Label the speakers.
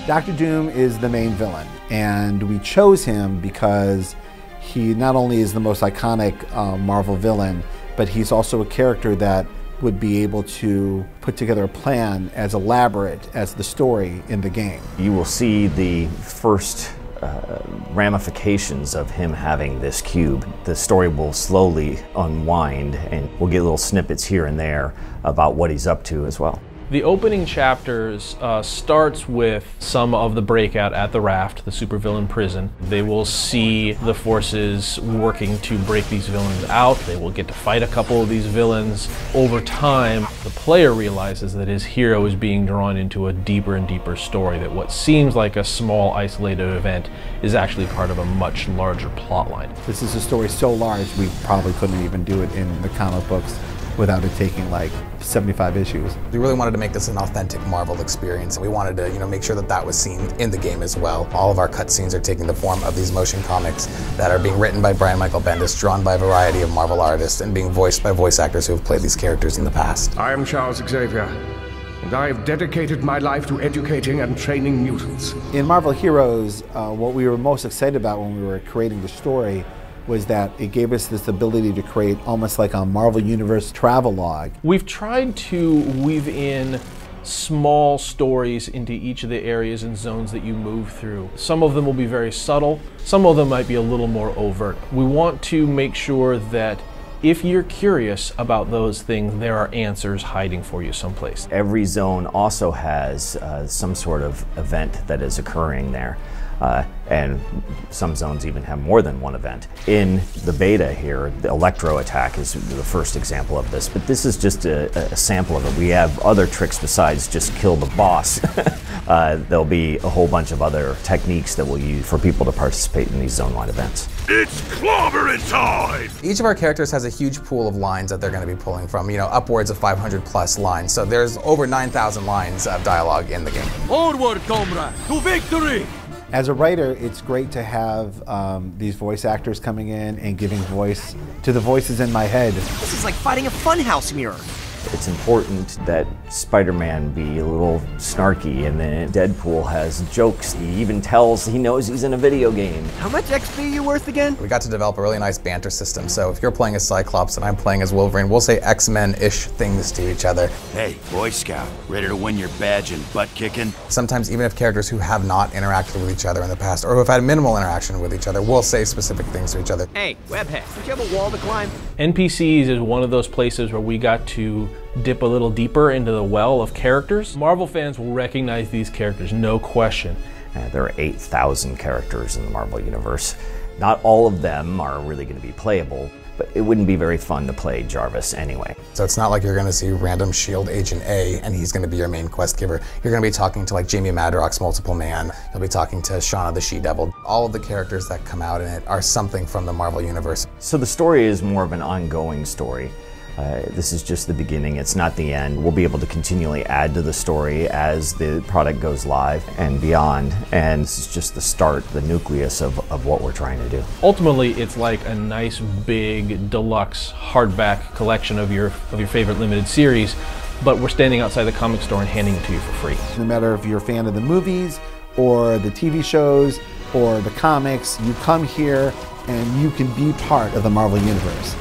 Speaker 1: Dr. Doom is the main villain, and we chose him because he not only is the most iconic Marvel villain, but he's also a character that would be able to put together a plan as elaborate as the story in the game.
Speaker 2: You will see the first ramifications of him having this cube. The story will slowly unwind, and we'll get little snippets here and there about what he's up to as well.
Speaker 3: The opening chapters starts with some of the breakout at the Raft, the supervillain prison. They will see the forces working to break these villains out. They will get to fight a couple of these villains. Over time, the player realizes that his hero is being drawn into a deeper and deeper story, that what seems like a small isolated event is actually part of a much larger plot line.
Speaker 1: This is a story so large we probably couldn't even do it in the comic books without it taking like 75 issues.
Speaker 4: We really wanted to make this an authentic Marvel experience. We wanted to, make sure that that was seen in the game as well. All of our cutscenes are taking the form of these motion comics that are being written by Brian Michael Bendis, drawn by a variety of Marvel artists, and being voiced by voice actors who have played these characters in the past.
Speaker 5: I am Charles Xavier, and I have dedicated my life to educating and training mutants.
Speaker 1: In Marvel Heroes, what we were most excited about when we were creating the story was that it gave us this ability to create almost like a Marvel Universe travelogue.
Speaker 3: We've tried to weave in small stories into each of the areas and zones that you move through. Some of them will be very subtle, some of them might be a little more overt. We want to make sure that if you're curious about those things, there are answers hiding for you someplace.
Speaker 2: Every zone also has some sort of event that is occurring there. And some zones even have more than one event. In the beta here, the Electro attack is the first example of this, but this is just a sample of it. We have other tricks besides just kill the boss. There'll be a whole bunch of other techniques that we'll use for people to participate in these zone-wide events.
Speaker 6: It's clobbering time!
Speaker 4: Each of our characters has a huge pool of lines that they're going to be pulling from, upwards of 500 plus lines. So there's over 9,000 lines of dialogue in the game.
Speaker 6: Onward, comrade, to victory!
Speaker 1: As a writer, it's great to have these voice actors coming in and giving voice to the voices in my head.
Speaker 7: This is like fighting a funhouse mirror.
Speaker 2: It's important that Spider-Man be a little snarky, and then Deadpool has jokes. He even tells he knows he's in a video game.
Speaker 7: How much XP are you worth again?
Speaker 4: We got to develop a really nice banter system, so if you're playing as Cyclops and I'm playing as Wolverine, we'll say X-Men-ish things to each other.
Speaker 6: Hey, Boy Scout, ready to win your badge and butt kicking?
Speaker 4: Sometimes even if characters who have not interacted with each other in the past, or who have had minimal interaction with each other, we'll say specific things to each other.
Speaker 7: Hey, Webhead, don't you have a wall to climb?
Speaker 3: NPCs is one of those places where we got to dip a little deeper into the well of characters. Marvel fans will recognize these characters, no question.
Speaker 2: There are 8,000 characters in the Marvel Universe. Not all of them are really going to be playable, but it wouldn't be very fun to play Jarvis anyway.
Speaker 4: So it's not like you're going to see random S.H.I.E.L.D. Agent A and he's going to be your main quest giver. You're going to be talking to like Jamie Madrox's Multiple Man. You'll be talking to Shauna the She-Devil. All of the characters that come out in it are something from the Marvel Universe.
Speaker 2: So the story is more of an ongoing story. This is just the beginning, it's not the end. We'll be able to continually add to the story as the product goes live and beyond, and this is just the start, the nucleus of what we're trying to do.
Speaker 3: Ultimately, it's like a nice big deluxe hardback collection of your favorite limited series, but we're standing outside the comic store and handing it to you for free.
Speaker 1: No matter if you're a fan of the movies or the TV shows or the comics, you come here and you can be part of the Marvel Universe.